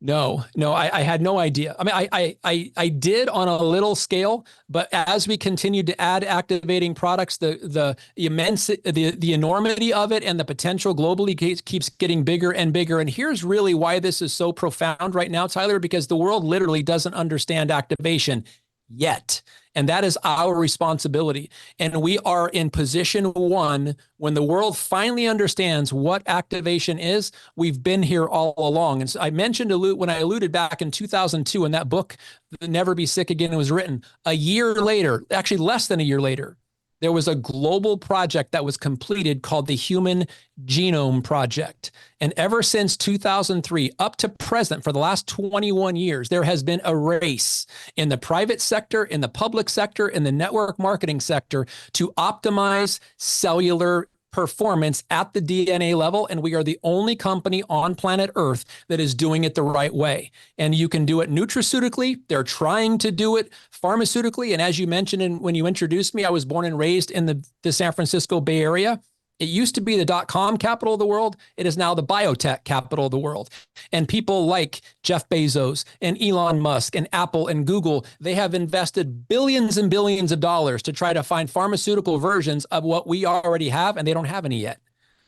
C: No, I had no idea. I mean, I did on a little scale, but as we continued to add activating products, the immense, the enormity of it and the potential globally keeps getting bigger and bigger. And here's really why this is so profound right now, Tyler, because the world literally doesn't understand activation yet. And that is our responsibility. And we are in position one when the world finally understands what activation is. We've been here all along. And so I mentioned when I alluded back in 2002 when that book, Never Be Sick Again, was written. A year later, actually less than a year later, there was a global project that was completed called the Human Genome Project. And ever since 2003 up to present, for the last 21 years, there has been a race in the private sector, in the public sector, in the network marketing sector to optimize cellular performance at the DNA level. And we are the only company on planet Earth that is doing it the right way. And you can do it nutraceutically. They're trying to do it pharmaceutically. And as you mentioned when you introduced me, I was born and raised in the San Francisco Bay Area. It used to be the .com capital of the world. It is now the biotech capital of the world. And people like Jeff Bezos and Elon Musk and Apple and Google, they have invested billions and billions of dollars to try to find pharmaceutical versions of what we already have, and they don't have any yet.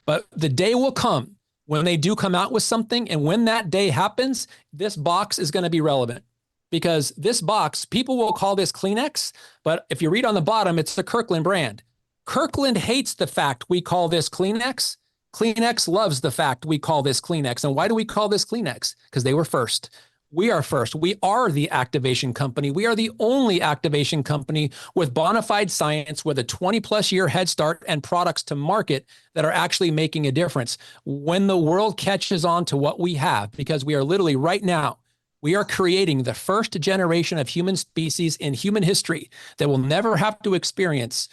C: But the day will come when they do come out with something, and when that day happens, this box is going to be relevant. Because this box, people will call this Kleenex, but if you read on the bottom, it's the Kirkland brand. Kirkland hates the fact we call this Kleenex. Kleenex loves the fact we call this Kleenex. And why do we call this Kleenex? Because they were first. We are first. We are the activation company. We are the only activation company with bona fide science with a 20+ year head start and products to market that are actually making a difference. When the world catches on to what we have, because we are literally right now, we are creating the first generation of human species in human history that will never have to experience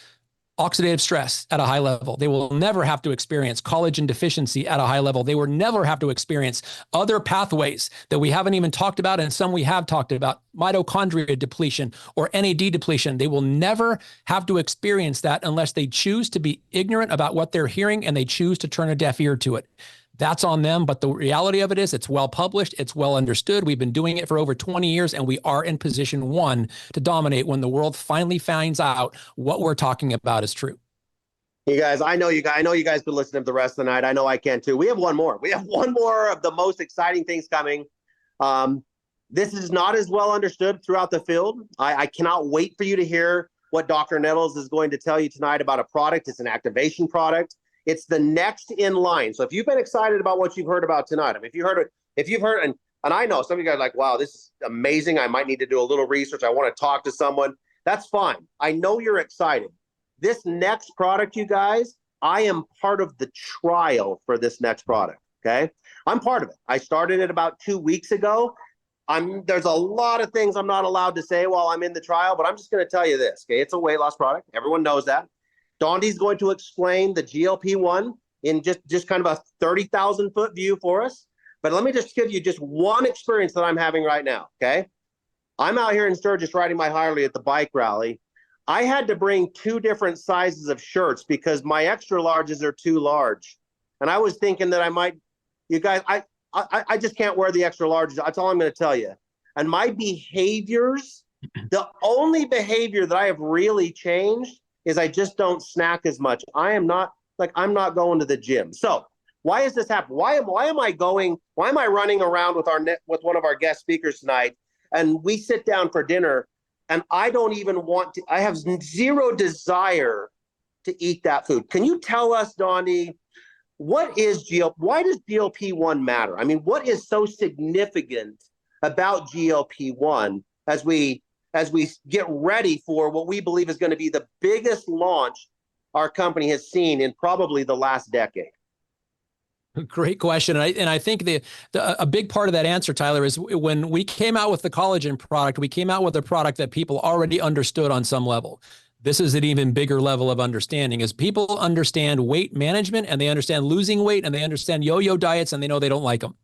C: oxidative stress at a high level. They will never have to experience collagen deficiency at a high level. They will never have to experience other pathways that we haven't even talked about, and some we have talked about, mitochondria depletion or NAD depletion. They will never have to experience that unless they choose to be ignorant about what they're hearing and they choose to turn a deaf ear to it. That's on them. But the reality of it is it's well published. It's well understood. We've been doing it for over 20 years, and we are in position one to dominate when the world finally finds out what we're talking about is true.
B: You guys, I know you guys been listening to the rest of the night. I know I can too. We have one more. We have one more of the most exciting things coming. This is not as well understood throughout the field. I cannot wait for you to hear what Dr. Nettles is going to tell you tonight about a product. It's an activation product. It's the next in line. So if you've been excited about what you've heard about tonight, if you've heard, and I know some of you guys are like, wow, this is amazing. I might need to do a little research. I want to talk to someone. That's fine. I know you're excited. This next product, you guys, I am part of the trial for this next product. Okay. I'm part of it. I started it about 2 weeks ago. There's a lot of things I'm not allowed to say while I'm in the trial, but I'm just going to tell you this. Okay. It's a weight loss product. Everyone knows that. Dondi's going to explain the GLP-1 in just kind of a 30,000 foot view for us. But let me just give you just one experience that I'm having right now, okay? I'm out here in Sturgis riding my Harley at the bike rally. I had to bring 2 different sizes of shirts because my extra larges are too large. And I was thinking that I might, you guys, I just can't wear the extra larges. That's all I'm going to tell you. And my behaviors, the only behavior that I have really changed is I just don't snack as much. I'm not going to the gym. So why is this happening? Why am I running around with one of our guest speakers tonight, and we sit down for dinner and I don't even want to, I have zero desire to eat that food. Can you tell us, Dondi, why does GLP-1 matter? I mean, what is so significant about GLP-1 as we get ready for what we believe is going to be the biggest launch our company has seen in probably the last decade?
C: Great question. And I think a big part of that answer, Tyler, is when we came out with the collagen product, we came out with a product that people already understood on some level. This is an even bigger level of understanding, is people understand weight management, and they understand losing weight, and they understand yo-yo diets, and they know they don't like them.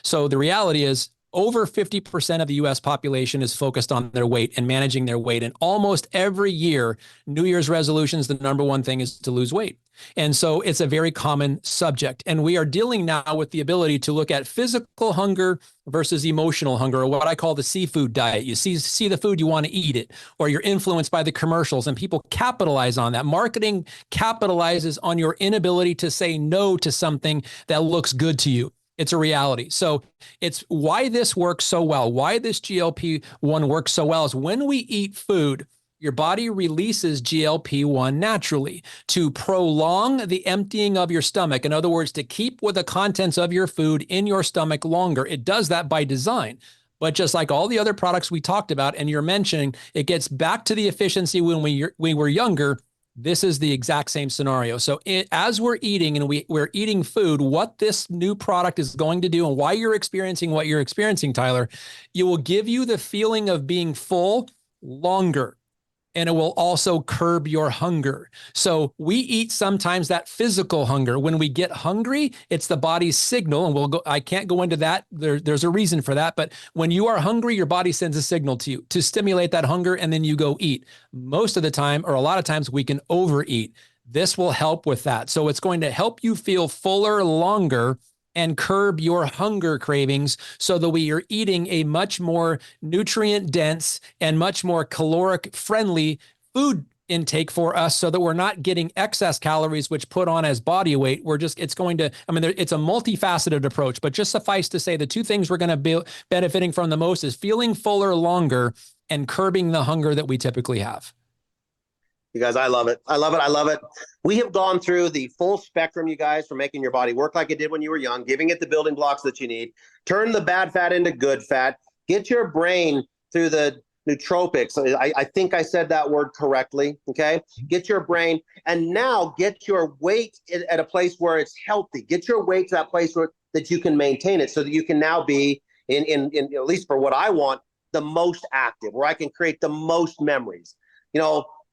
C: So the reality is, over 50% of the US population is focused on their weight and managing their weight. And almost every year, New Year's resolutions, the number one thing is to lose weight. And so it's a very common subject. And we are dealing now with the ability to look at physical hunger versus emotional hunger, or what I call the seafood diet. You see the food, you want to eat it, or you're influenced by the commercials, and people capitalize on that. Marketing capitalizes on your inability to say no to something that looks good to you. It's a reality. So it's why this works so well, why this GLP-1 works so well is when we eat food, your body releases GLP-1 naturally to prolong the emptying of your stomach. In other words, to keep with the contents of your food in your stomach longer. It does that by design. But just like all the other products we talked about, and you're mentioning, it gets back to the efficiency when we were younger. This is the exact same scenario. So as we're eating and we're eating food, what this new product is going to do and why you're experiencing what you're experiencing, Tyler, it will give you the feeling of being full longer. And it will also curb your hunger. So we eat sometimes that physical hunger. When we get hungry, it's the body's signal. And I can't go into that. There's a reason for that. But when you are hungry, your body sends a signal to you to stimulate that hunger, and then you go eat. Most of the time, or a lot of times, we can overeat. This will help with that. So it's going to help you feel fuller longer and curb your hunger cravings so that we are eating a much more nutrient dense and much more caloric friendly food intake for us so that we're not getting excess calories, which put on as body weight. It's a multifaceted approach, but just suffice to say the two things we're going to be benefiting from the most is feeling fuller longer and curbing the hunger that we typically have.
B: You guys, I love it. I love it. I love it. We have gone through the full spectrum, you guys, for making your body work like it did when you were young, giving it the building blocks that you need, turn the bad fat into good fat, get your brain through the nootropics. I think I said that word correctly. Okay. Get your brain, and now get your weight at a place where it's healthy. Get your weight to that place where that you can maintain it so that you can now be in at least for what I want, the most active, where I can create the most memories.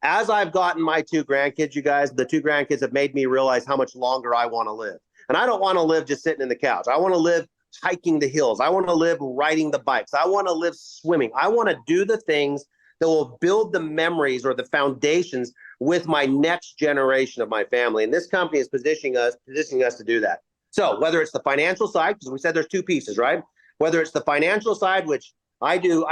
B: As I've gotten my two grandkids, you guys, the two grandkids have made me realize how much longer I want to live. And I don't want to live just sitting in the couch. I want to live hiking the hills. I want to live riding the bikes. I want to live swimming. I want to do the things that will build the memories or the foundations with my next generation of my family. And this company is positioning us to do that. So whether it's the financial side, because we said there's two pieces, right? Whether it's the financial side, which I do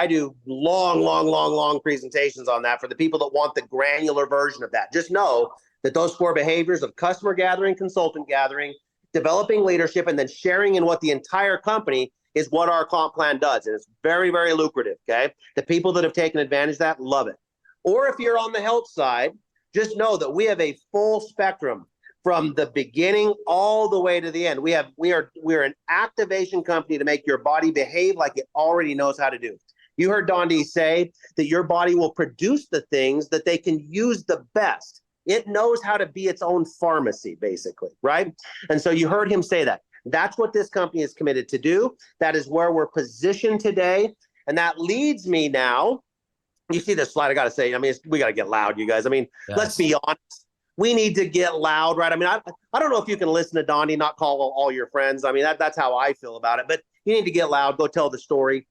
B: long presentations on that for the people that want the granular version of that. Just know that those 4 behaviors of customer gathering, consultant gathering, developing leadership, and then sharing in what the entire company is what our comp plan does. And it's very, very lucrative, okay? The people that have taken advantage of that love it. Or if you're on the health side, just know that we have a full spectrum from the beginning all the way to the end. We're an activation company to make your body behave like it already knows how to do. You heard Dondi say that your body will produce the things that they can use the best. It knows how to be its own pharmacy, basically, right? And so you heard him say that. That's what this company is committed to do. That is where we're positioned today. And that leads me now. You see this slide, I got to say, we got to get loud, you guys. Yes. Let's be honest. We need to get loud, right? I don't know if you can listen to Dondi, not call all your friends. That's how I feel about it. But you need to get loud, go tell the story.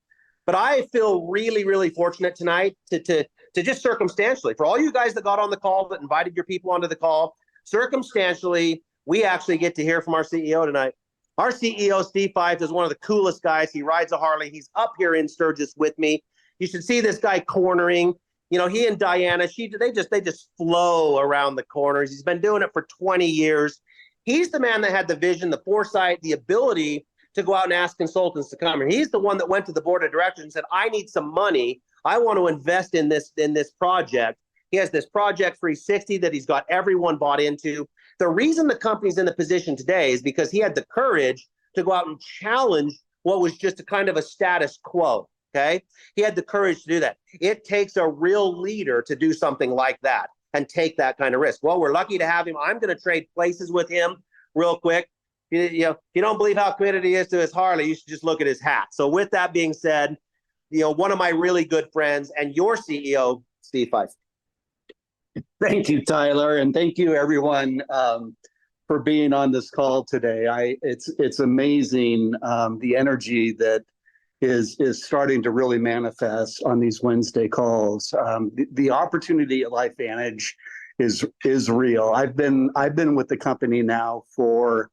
B: But I feel really, really fortunate tonight to just circumstantially, for all you guys that got on the call, that invited your people onto the call, circumstantially, we actually get to hear from our CEO tonight. Our CEO, Steve Fife, is one of the coolest guys. He rides a Harley. He's up here in Sturgis with me. You should see this guy cornering. He and Diana, they just flow around the corners. He's been doing it for 20 years. He's the man that had the vision, the foresight, the ability to go out and ask consultants to come. And he's the one that went to the board of directors and said, I need some money. I want to invest in this project. He has this Project 360 that he's got everyone bought into. The reason the company's in the position today is because he had the courage to go out and challenge what was just a kind of a status quo. Okay. He had the courage to do that. It takes a real leader to do something like that and take that kind of risk. Well, we're lucky to have him. I'm going to trade places with him real quick. You don't believe how committed he is to his Harley, you should just look at his hat. So with that being said, one of my really good friends and your CEO, Steve Fife.
D: Thank you, Tyler. And thank you everyone for being on this call today. It's amazing the energy that is starting to really manifest on these Wednesday calls. The opportunity at LifeVantage is real. I've been with the company now for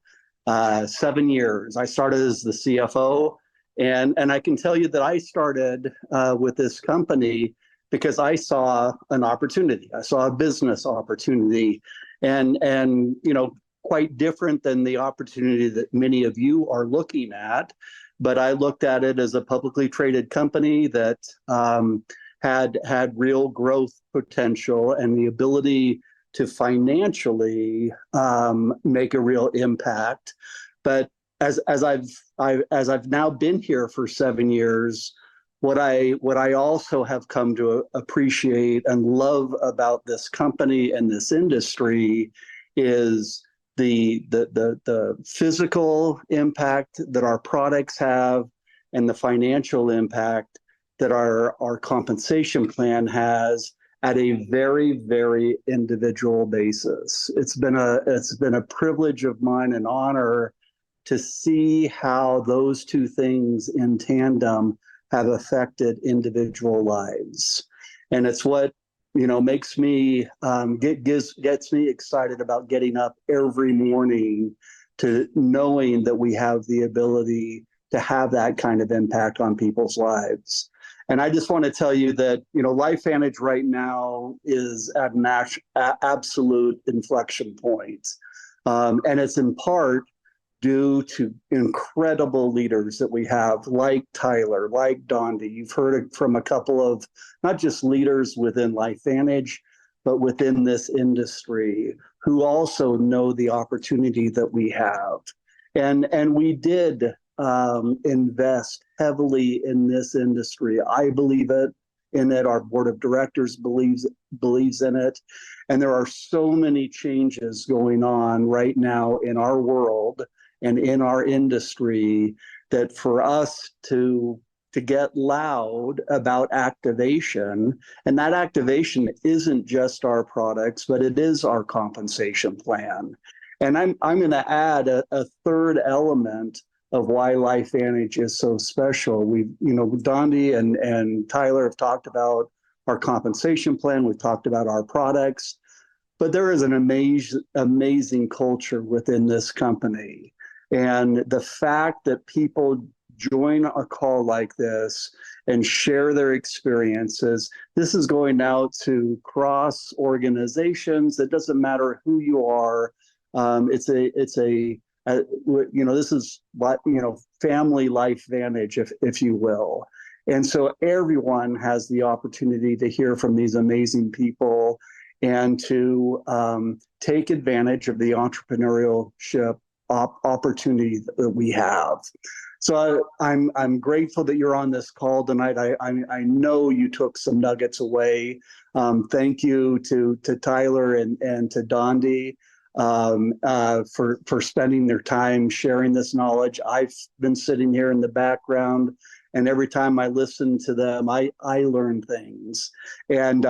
D: 7 years. I started as the CFO, and I can tell you that I started with this company because I saw an opportunity. I saw a business opportunity, and quite different than the opportunity that many of you are looking at. But I looked at it as a publicly traded company that had real growth potential and the ability to financially make a real impact. But as I've now been here for 7 years, what I also have come to appreciate and love about this company and this industry is the physical impact that our products have and the financial impact that our compensation plan has at a very, very individual basis. It's been a privilege of mine, an honor to see how those two things in tandem have affected individual lives. And it's what makes me gets me excited about getting up every morning, to knowing that we have the ability to have that kind of impact on people's lives. And I just want to tell you that LifeVantage right now is at an absolute inflection point, and it's in part due to incredible leaders that we have, like Tyler, like Dondi. You've heard it from a couple of not just leaders within LifeVantage, but within this industry, who also know the opportunity that we have. And we did invest heavily in this industry. I believe in it. Our board of directors believes in it. And there are so many changes going on right now in our world and in our industry that for us to get loud about activation, and that activation isn't just our products, but it is our compensation plan. And I'm going to add a third element of why LifeVantage is so special. Dondi and Tyler have talked about our compensation plan. We've talked about our products, but there is an amazing culture within this company. And the fact that people join a call like this and share their experiences, this is going out to cross organizations. It doesn't matter who you are. This is what, family LifeVantage, if you will. And so everyone has the opportunity to hear from these amazing people and to take advantage of the entrepreneurship opportunity that we have. So I'm grateful that you're on this call tonight. I know you took some nuggets away. Thank you to Tyler and to Dondi for spending their time sharing this knowledge. I've been sitting here in the background, and every time I listen to them, I learn things. And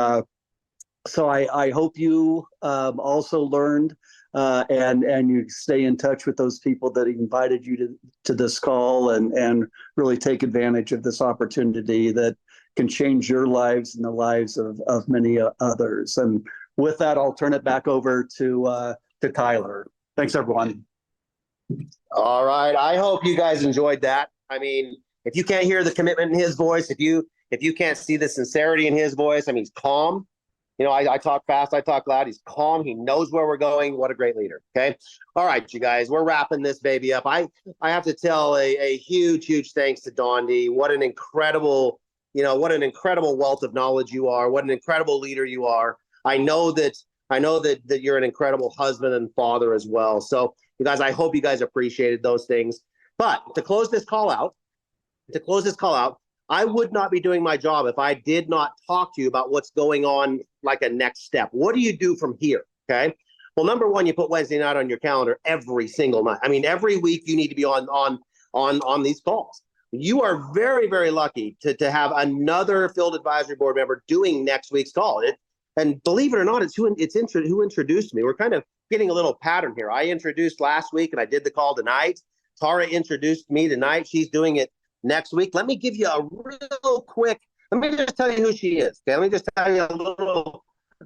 D: so I hope you also learned. And you stay in touch with those people that invited you to this call, and really take advantage of this opportunity that can change your lives and the lives of many others. And with that, I'll turn it back over to Tyler. Thanks, everyone.
B: All right. I hope you guys enjoyed that. I mean, if you can't hear the commitment in his voice, if you can't see the sincerity in his voice, I mean, he's calm. I talk fast, I talk loud. He's calm. He knows where we're going. What a great leader. Okay. All right, you guys, we're wrapping this baby up. I have to tell a huge, huge thanks to Dondi. What an incredible wealth of knowledge you are. What an incredible leader you are. I know that you're an incredible husband and father as well. So you guys, I hope you guys appreciated those things. But to close this call out, I would not be doing my job if I did not talk to you about what's going on, like a next step. What do you do from here? Okay. Well, number one, you put Wednesday night on your calendar every single night. I mean, every week you need to be on these calls. You are very, very lucky to have another Field Advisory Board member doing next week's call. And believe it or not, who introduced me. We're kind of getting a little pattern here. I introduced last week and I did the call tonight. Tara introduced me tonight. She's doing it next week. Let me give you a real quick, let me just tell you who she is. Okay, let me just tell you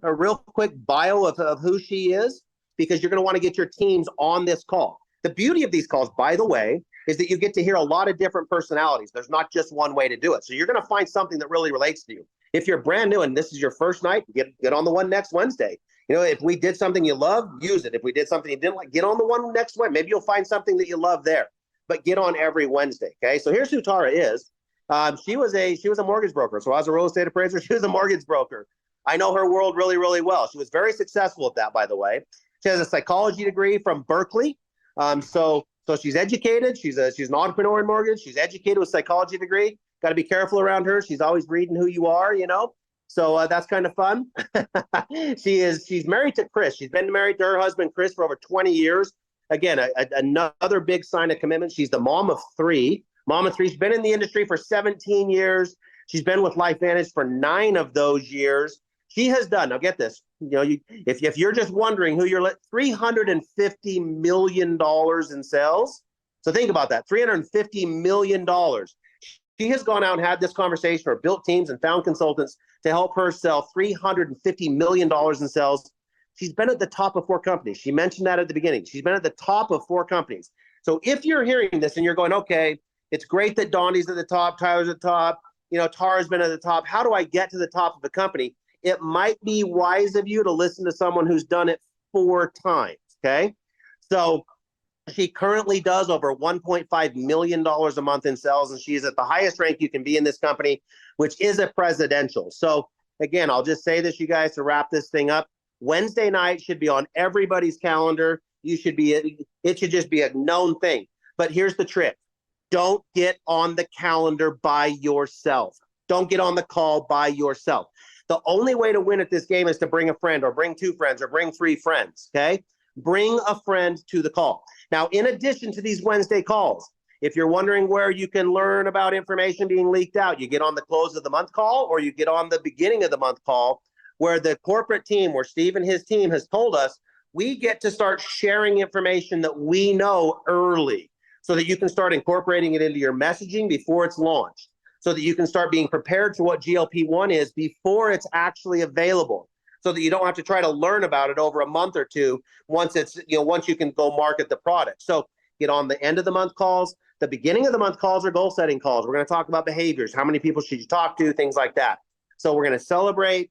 B: a real quick bio of who she is, because you're going to want to get your teams on this call. The beauty of these calls, by the way, is that you get to hear a lot of different personalities. There's not just one way to do it. So you're going to find something that really relates to you. If you're brand new and this is your first night, get on the one next Wednesday. You know, if we did something you love, use it. If we did something you didn't like, get on the one next Wednesday. Maybe you'll find something that you love there. But get on every Wednesday. Okay. So here's who Tara is. She was a mortgage broker. So I was a real estate appraiser. She was a mortgage broker. I know her world really, really well. She was very successful at that, by the way. She has a psychology degree from Berkeley. So she's educated. She's an entrepreneur in mortgage. She's educated with a psychology degree. Got to be careful around her. She's always reading who you are, you know. So that's kind of fun. She's married to Chris. She's been married to her husband, Chris, for over 20 years. Again, another big sign of commitment. She's the mom of three. She's been in the industry for 17 years. She's been with LifeVantage for 9 of those years. She has done, now get this, you know, if you're just wondering who you're, $350 million in sales. So think about that, $350 million. She has gone out and had this conversation or built teams and found consultants to help her sell $350 million in sales. She's been at the top of 4 companies. She mentioned that at the beginning. She's been at the top of 4 companies. So if you're hearing this and you're going, okay, it's great that Donnie's at the top, Tyler's at the top, you know, Tara's been at the top. How do I get to the top of the company? It might be wise of you to listen to someone who's done it 4 times, okay? So she currently does over $1.5 million a month in sales, and she's at the highest rank you can be in this company, which is a presidential. So again, I'll just say this, you guys, to wrap this thing up. Wednesday night should be on everybody's calendar. It should just be a known thing. But here's the trick. Don't get on the calendar by yourself. Don't get on the call by yourself. The only way to win at this game is to bring a friend or bring 2 friends or bring 3 friends, okay? Bring a friend to the call. Now, in addition to these Wednesday calls, if you're wondering where you can learn about information being leaked out, you get on the close of the month call or you get on the beginning of the month call, where the corporate team, where Steve and his team has told us, we get to start sharing information that we know early so that you can start incorporating it into your messaging before it's launched, so that you can start being prepared for what GLP-1 is before it's actually available, so that you don't have to try to learn about it over a month or 2 once you can go market the product. So get on the end of the month calls. The beginning of the month calls are goal setting calls. We're going to talk about behaviors. How many people should you talk to? Things like that. So we're going to celebrate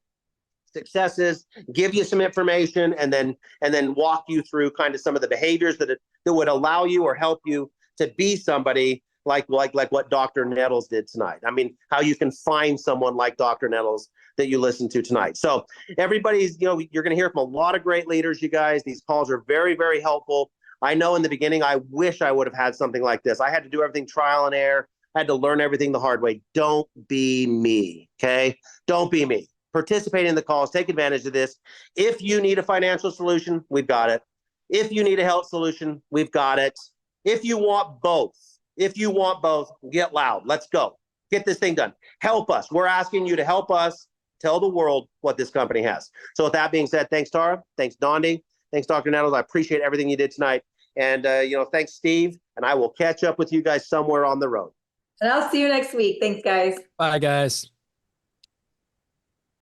B: successes, give you some information, and then walk you through kind of some of the behaviors that would allow you or help you to be somebody like what Dr. Nettles did tonight. I mean, how you can find someone like Dr. Nettles that you listen to tonight. So everybody's, you're going to hear from a lot of great leaders, you guys. These calls are very, very helpful. I know in the beginning, I wish I would have had something like this. I had to do everything trial and error. I had to learn everything the hard way. Don't be me, okay? Don't be me. Participate in the calls. Take advantage of this. If you need a financial solution, we've got it. If you need a health solution, we've got it. If you want both, get loud. Let's go. Get this thing done. Help us. We're asking you to help us tell the world what this company has. So with that being said, thanks, Tara. Thanks, Dondi. Thanks, Dr. Nettles. I appreciate everything you did tonight. And, thanks, Steve. And I will catch up with you guys somewhere on the road.
A: And I'll see you next week. Thanks, guys.
C: Bye, guys.